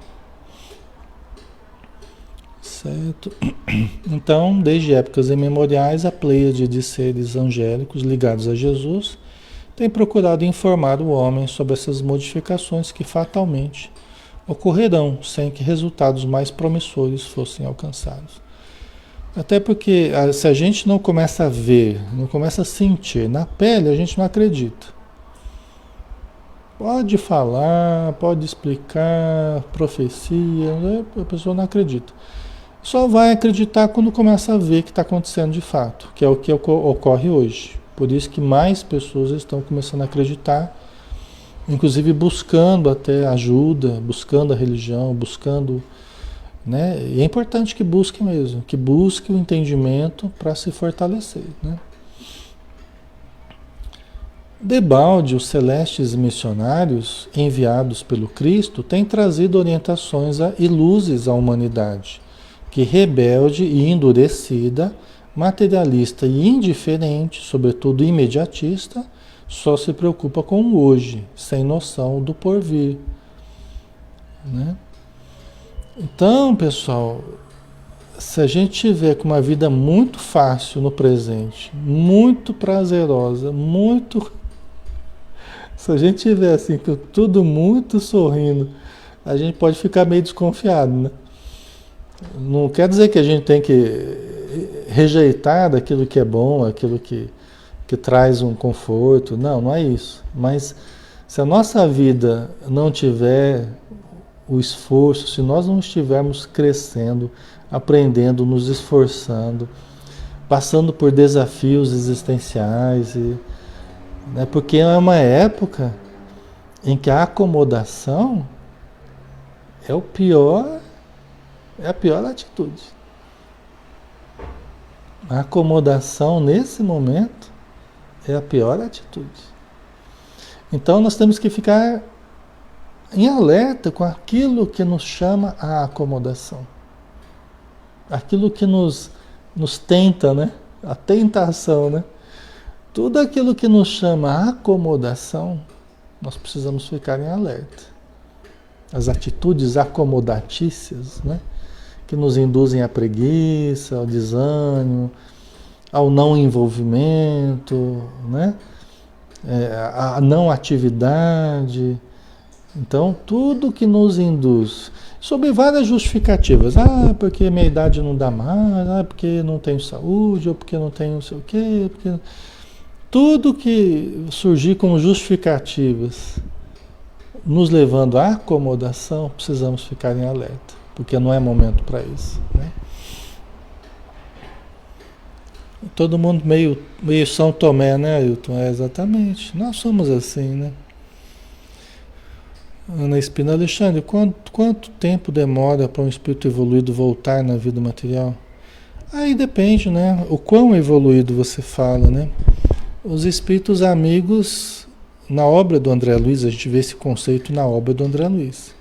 Certo? Então, desde épocas imemoriais, a pleiade de seres angélicos ligados a Jesus tem procurado informar o homem sobre essas modificações que fatalmente ocorrerão sem que resultados mais promissores fossem alcançados. Até porque se a gente não começa a ver, não começa a sentir na pele, a gente não acredita. Pode falar, pode explicar, profecia, né? A pessoa não acredita. Só vai acreditar quando começa a ver que está acontecendo de fato, que é o que ocorre hoje. Por isso que mais pessoas estão começando a acreditar, inclusive buscando até ajuda, buscando a religião, buscando, né? E é importante que busque mesmo, que busque o entendimento para se fortalecer, né? Debalde, os celestes missionários enviados pelo Cristo têm trazido orientações e luzes à humanidade, que rebelde e endurecida, materialista e indiferente, sobretudo imediatista, só se preocupa com o hoje, sem noção do porvir, né? Então, pessoal, se a gente tiver com uma vida muito fácil no presente, muito prazerosa, se a gente tiver assim, tudo muito sorrindo, a gente pode ficar meio desconfiado, né? Não quer dizer que a gente tem que rejeitar daquilo que é bom, aquilo que traz um conforto. Não, não é isso. Mas se a nossa vida não tiver o esforço, se nós não estivermos crescendo, aprendendo, nos esforçando, passando por desafios existenciais, né, porque é uma época em que a acomodação é a pior atitude. A acomodação nesse momento é a pior atitude. Então nós temos que ficar em alerta com aquilo que nos chama à acomodação. Aquilo que nos tenta, né? A tentação, né? Tudo aquilo que nos chama à acomodação, nós precisamos ficar em alerta. As atitudes acomodatícias, né? Que nos induzem à preguiça, ao desânimo, ao não envolvimento, né? A não atividade. Então, tudo que nos induz, sob várias justificativas, porque minha idade não dá mais, porque não tenho saúde, ou porque não tenho não sei o quê, porque... Tudo que surgir como justificativas, nos levando à acomodação, precisamos ficar em alerta, porque não é momento para isso, né? Todo mundo meio São Tomé, né, Ailton? Exatamente. Nós somos assim, né? Ana Espina, Alexandre, quanto tempo demora para um espírito evoluído voltar na vida material? Aí depende, né? O quão evoluído você fala, né? Os espíritos amigos, na obra do André Luiz, a gente vê esse conceito na obra do André Luiz.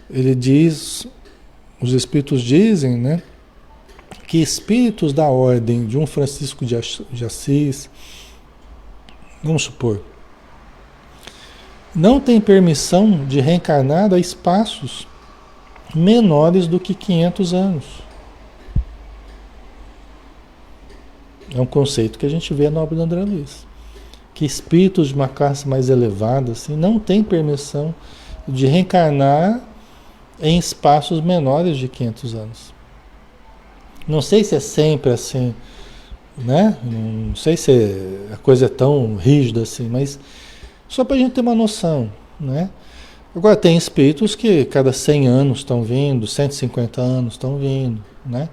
Ele diz, os espíritos dizem, né? Que espíritos da ordem de um Francisco de Assis, vamos supor, não tem permissão de reencarnar a espaços menores do que 500 anos. É um conceito que a gente vê na obra do André Luiz. Que espíritos de uma classe mais elevada assim, não têm permissão de reencarnar em espaços menores de 500 anos. Não sei se é sempre assim, né? Não sei se a coisa é tão rígida assim, mas só para a gente ter uma noção, né? Agora, tem espíritos que cada 100 anos estão vindo, 150 anos estão vindo, né?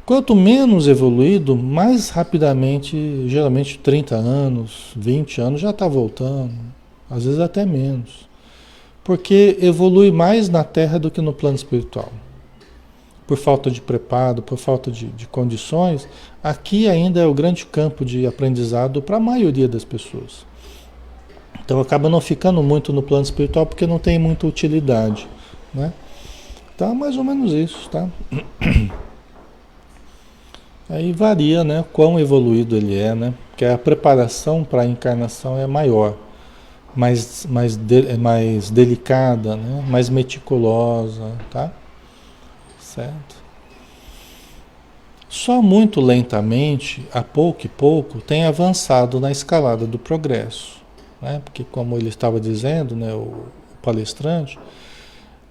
Quanto menos evoluído, mais rapidamente, geralmente 30 anos, 20 anos já está voltando, às vezes até menos. Porque evolui mais na Terra do que no plano espiritual. Por falta de preparo, por falta de condições, aqui ainda é o grande campo de aprendizado para a maioria das pessoas. Então acaba não ficando muito no plano espiritual porque não tem muita utilidade, né? Então é mais ou menos isso, tá? Aí varia, né? Quão evoluído ele é, né? Porque a preparação para a encarnação é maior, mais delicada, né? Mais meticulosa, tá? Certo? Só muito lentamente, a pouco e pouco, tem avançado na escalada do progresso, né? Porque como ele estava dizendo, né, o palestrante,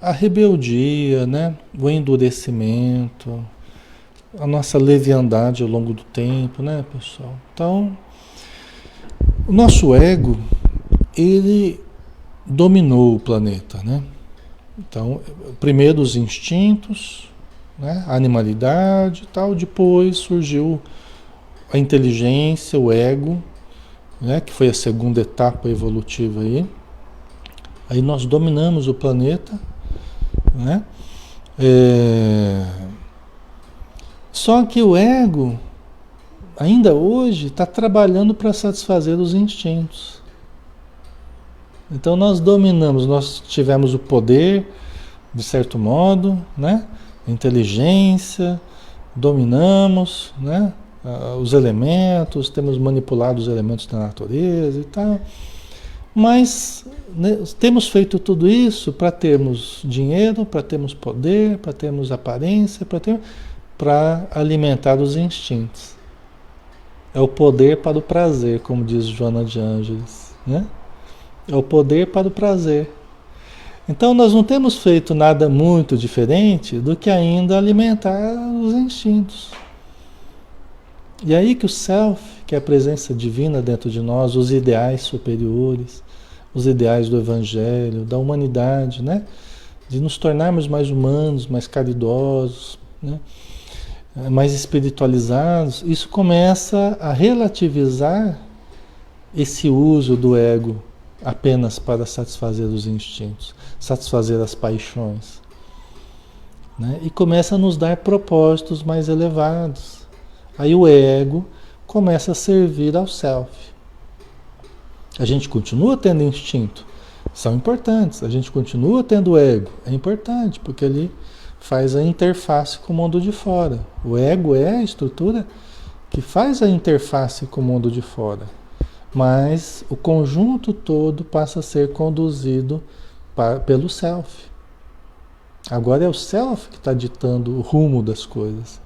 a rebeldia, né, o endurecimento, a nossa leviandade ao longo do tempo, né, pessoal? Então, o nosso ego, ele dominou o planeta, né? Então, primeiro os instintos, né, a animalidade e tal, depois surgiu a inteligência, o ego, né, que foi a segunda etapa evolutiva aí. Aí nós dominamos o planeta, né? Só que o ego, ainda hoje, está trabalhando para satisfazer os instintos. Então nós dominamos, nós tivemos o poder, de certo modo, né? A inteligência, dominamos, né? Os elementos, temos manipulado os elementos da natureza e tal. Mas, né, temos feito tudo isso para termos dinheiro, para termos poder, para termos aparência, para alimentar os instintos. É o poder para o prazer, como diz Joana de Ângeles, né? É o poder para o prazer. Então nós não temos feito nada muito diferente do que ainda alimentar os instintos. E aí que o Self, que é a presença divina dentro de nós, os ideais superiores, os ideais do Evangelho, da humanidade, né? De nos tornarmos mais humanos, mais caridosos, né? Mais espiritualizados, isso começa a relativizar esse uso do ego apenas para satisfazer os instintos, satisfazer as paixões, né? E começa a nos dar propósitos mais elevados. Aí o ego começa a servir ao self. A gente continua tendo instinto, são importantes. A gente continua tendo ego, é importante, porque ele faz a interface com o mundo de fora. O ego é a estrutura que faz a interface com o mundo de fora. Mas o conjunto todo passa a ser conduzido pelo self. Agora é o self que está ditando o rumo das coisas.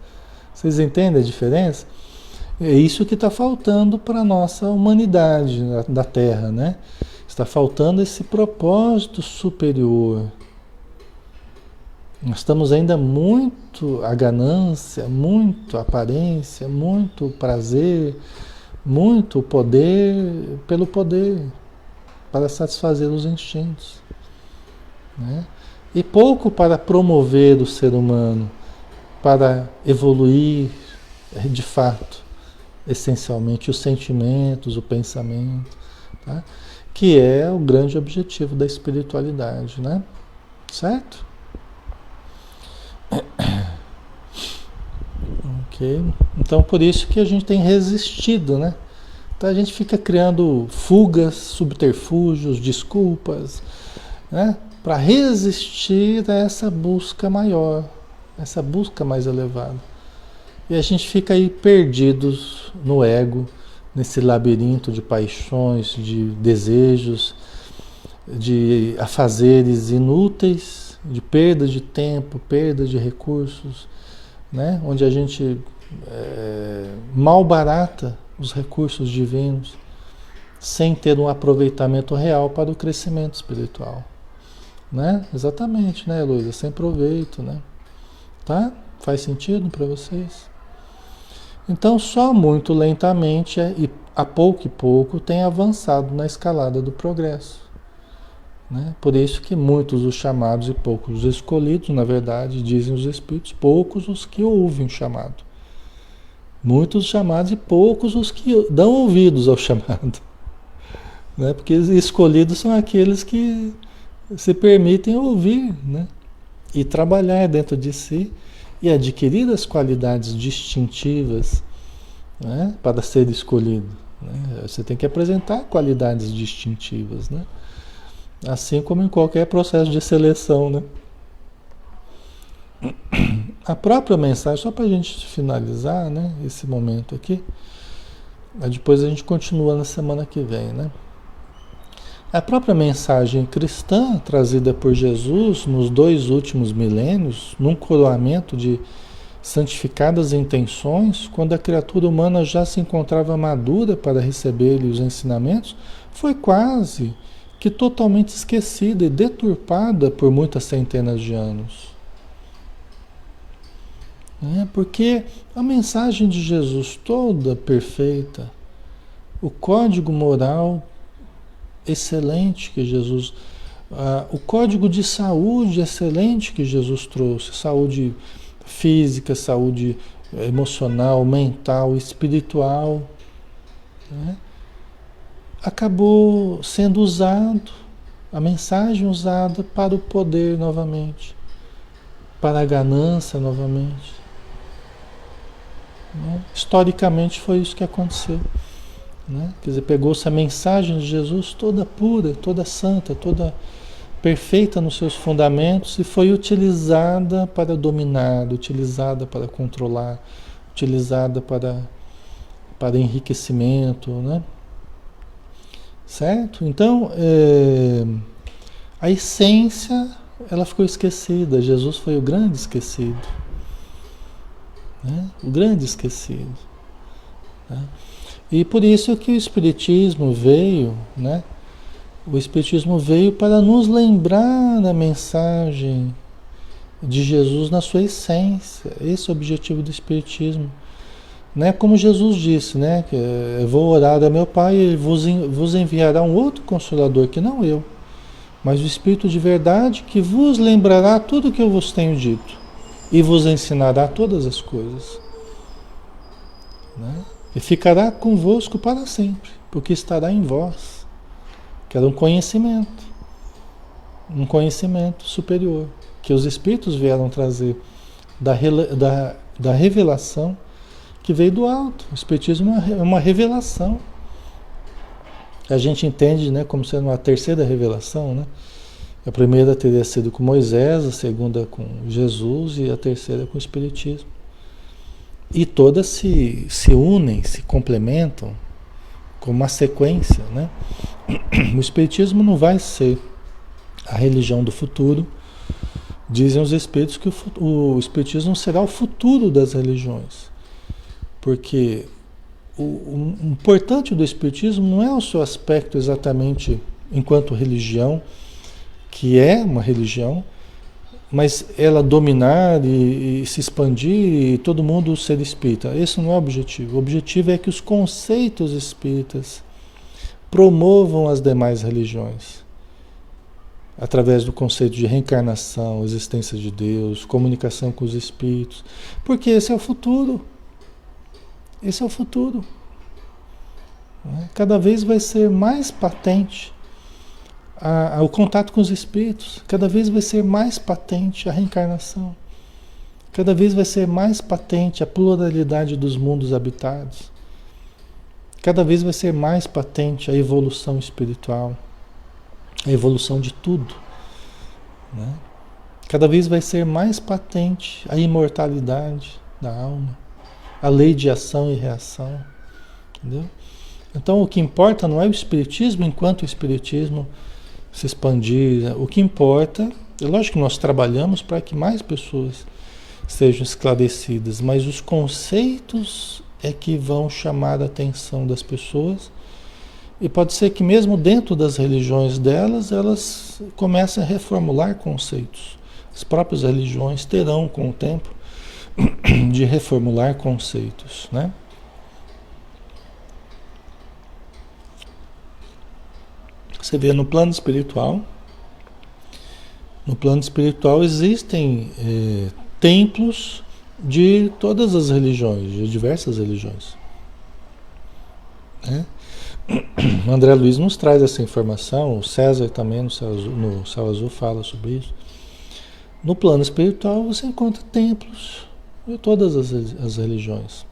Vocês entendem a diferença? É isso que está faltando para a nossa humanidade da Terra, né? Está faltando esse propósito superior. Nós estamos ainda muito a ganância, muito a aparência, muito prazer, muito poder pelo poder, para satisfazer os instintos, né? E pouco para promover o ser humano, para evoluir de fato, essencialmente os sentimentos, o pensamento, tá? Que é o grande objetivo da espiritualidade, né? Certo? Ok. Ok? Então, por isso que a gente tem resistido, né? Então a gente fica criando fugas, subterfúgios, desculpas, né? Para resistir a essa busca maior, essa busca mais elevada. E a gente fica aí perdidos no ego, nesse labirinto de paixões, de desejos, de afazeres inúteis, de perda de tempo, perda de recursos, né? Onde a gente malbarata os recursos divinos sem ter um aproveitamento real para o crescimento espiritual, né? Exatamente, né, Luísa? Sem proveito, né? Tá? Faz sentido para vocês? Então, só muito lentamente e a pouco e pouco tem avançado na escalada do progresso, né? Por isso que muitos os chamados e poucos os escolhidos, na verdade, dizem os espíritos, poucos os que ouvem o chamado. Muitos chamados e poucos os que dão ouvidos ao chamado, né? Porque escolhidos são aqueles que se permitem ouvir, né? E trabalhar dentro de si e adquirir as qualidades distintivas, né? Para ser escolhido, né? Você tem que apresentar qualidades distintivas, né? Assim como em qualquer processo de seleção, né? A própria mensagem, só para a gente finalizar, né, esse momento aqui, depois a gente continua na semana que vem, né? A própria mensagem cristã trazida por Jesus nos 2 últimos milênios, num coroamento de santificadas intenções, quando a criatura humana já se encontrava madura para receber-lhe os ensinamentos, foi quase que totalmente esquecida e deturpada por muitas centenas de anos. Porque a mensagem de Jesus toda perfeita, o código moral excelente que Jesus, o código de saúde excelente que Jesus trouxe, saúde física, saúde emocional, mental, espiritual, né? Acabou sendo usado, a mensagem usada para o poder novamente, para a ganância novamente. Né? Historicamente foi isso que aconteceu. Né? Quer dizer, pegou-se a mensagem de Jesus toda pura, toda santa, toda perfeita nos seus fundamentos e foi utilizada para dominar, utilizada para controlar, utilizada para enriquecimento, né? Certo? Então, a essência, ela ficou esquecida. Jesus foi o grande esquecido, né? O grande esquecido, né? E por isso que o Espiritismo veio, né? O Espiritismo veio para nos lembrar da mensagem de Jesus na sua essência. Esse é o objetivo do Espiritismo. Né? Como Jesus disse, né? Que eu vou orar a meu Pai e vos enviará um outro Consolador, que não eu, mas o Espírito de verdade, que vos lembrará tudo o que eu vos tenho dito e vos ensinará todas as coisas. Né? E ficará convosco para sempre, porque estará em vós. Que era um conhecimento superior, que os Espíritos vieram trazer da revelação que veio do alto. O Espiritismo é uma revelação. A gente entende, né, como sendo uma terceira revelação, né? A primeira teria sido com Moisés, a segunda com Jesus e a terceira com o Espiritismo. E todas se unem, se complementam como uma sequência, né? O Espiritismo não vai ser a religião do futuro. Dizem os Espíritos que o Espiritismo será o futuro das religiões. Porque o importante do Espiritismo não é o seu aspecto exatamente enquanto religião, que é uma religião, mas ela dominar e se expandir e todo mundo ser espírita. Esse não é o objetivo. O objetivo é que os conceitos espíritas promovam as demais religiões. Através do conceito de reencarnação, existência de Deus, comunicação com os espíritos. Porque esse é o futuro. Esse é o futuro. Cada vez vai ser mais patente o contato com os espíritos. Cada vez vai ser mais patente a reencarnação. Cada vez vai ser mais patente a pluralidade dos mundos habitados. Cada vez vai ser mais patente a evolução espiritual, a evolução de tudo, né? Cada vez vai ser mais patente a imortalidade da alma, a lei de ação e reação, entendeu? Então o que importa não é o espiritismo enquanto o espiritismo se expandir. O que importa, é lógico que nós trabalhamos para que mais pessoas sejam esclarecidas, mas os conceitos é que vão chamar a atenção das pessoas, e pode ser que mesmo dentro das religiões delas, elas comecem a reformular conceitos. As próprias religiões terão com o tempo de reformular conceitos, né? Você vê no plano espiritual existem templos de todas as religiões, de diversas religiões, né? O André Luiz nos traz essa informação, o César também no Céu Azul fala sobre isso. No plano espiritual você encontra templos de todas as religiões,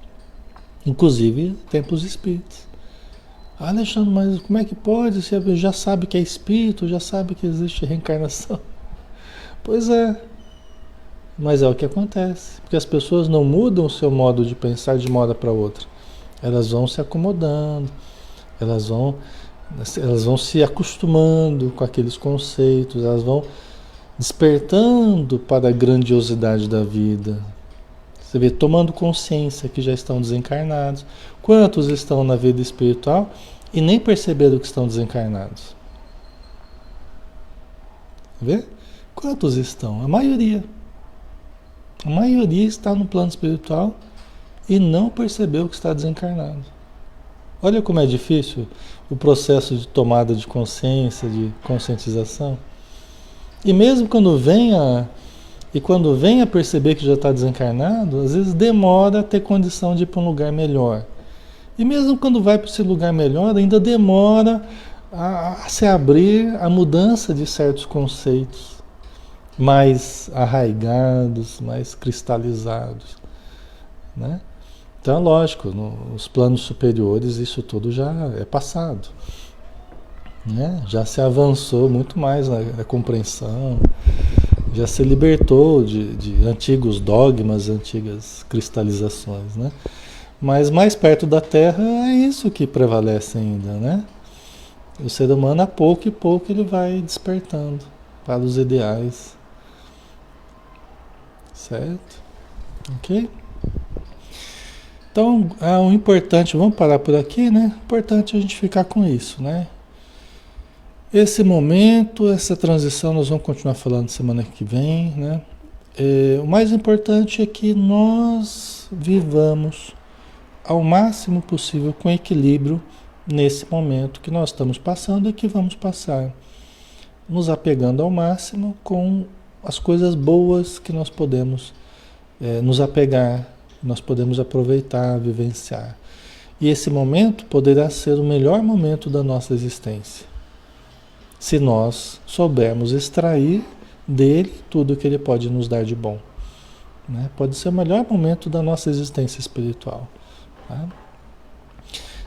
inclusive templos espíritas. Ah, Alexandre, mas como é que pode? Você já sabe que é espírito, já sabe que existe reencarnação. Pois é, mas é o que acontece, porque as pessoas não mudam o seu modo de pensar de uma hora para outra. Elas vão se acomodando, elas vão se acostumando com aqueles conceitos, elas vão despertando para a grandiosidade da vida. Você vê, tomando consciência que já estão desencarnados. Quantos estão na vida espiritual e nem perceberam que estão desencarnados? Vê? Quantos estão? A maioria. A maioria está no plano espiritual e não percebeu que está desencarnado. Olha como é difícil o processo de tomada de consciência, de conscientização. E mesmo quando venha perceber que já está desencarnado, às vezes demora a ter condição de ir para um lugar melhor. E mesmo quando vai para esse lugar melhor, ainda demora a se abrir a mudança de certos conceitos mais arraigados, mais cristalizados, né? Então, lógico, nos planos superiores isso tudo já é passado, né? Já se avançou muito mais na compreensão, já se libertou de antigos dogmas, antigas cristalizações, né? Mas mais perto da Terra é isso que prevalece ainda, né? O ser humano, a pouco e pouco, ele vai despertando para os ideais. Certo? Ok? Então, o importante, vamos parar por aqui, né? Importante a gente ficar com isso, né? Esse momento, essa transição, nós vamos continuar falando semana que vem, né? O mais importante é que nós vivamos ao máximo possível com equilíbrio nesse momento que nós estamos passando e que vamos passar, nos apegando ao máximo com as coisas boas que nós podemos nos apegar, nós podemos aproveitar, vivenciar. E esse momento poderá ser o melhor momento da nossa existência, se nós soubermos extrair dele tudo que ele pode nos dar de bom, né? Pode ser o melhor momento da nossa existência espiritual. Tá?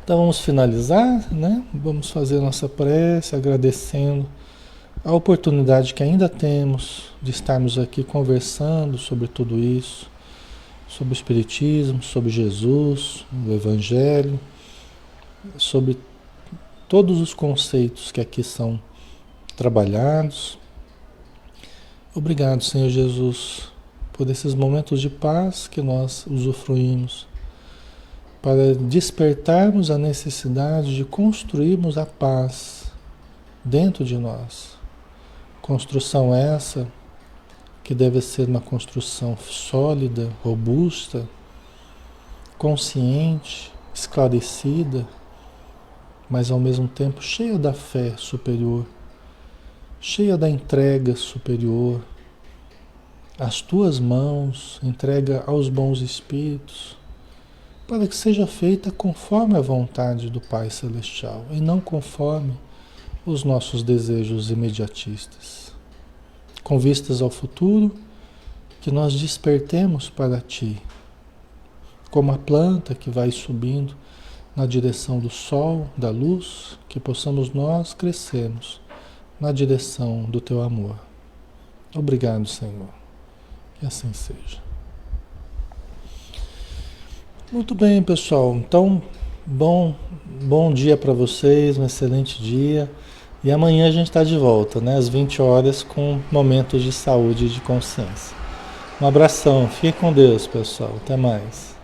Então vamos finalizar, né? Vamos fazer nossa prece agradecendo a oportunidade que ainda temos de estarmos aqui conversando sobre tudo isso, sobre o Espiritismo, sobre Jesus, o Evangelho, sobre todos os conceitos que aqui são trabalhados. Obrigado, Senhor Jesus, por esses momentos de paz que nós usufruímos, para despertarmos a necessidade de construirmos a paz dentro de nós. Construção essa que deve ser uma construção sólida, robusta, consciente, esclarecida, mas ao mesmo tempo cheia da fé superior, cheia da entrega superior. As tuas mãos, entrega aos bons espíritos, para que seja feita conforme a vontade do Pai Celestial e não conforme os nossos desejos imediatistas. Com vistas ao futuro, que nós despertemos para Ti, como a planta que vai subindo na direção do sol, da luz, que possamos nós crescermos na direção do Teu amor. Obrigado, Senhor. Que assim seja. Muito bem, pessoal. Então, bom dia para vocês, um excelente dia. E amanhã a gente está de volta, né? Às 20 horas, com momentos de saúde e de consciência. Um abração. Fique com Deus, pessoal. Até mais.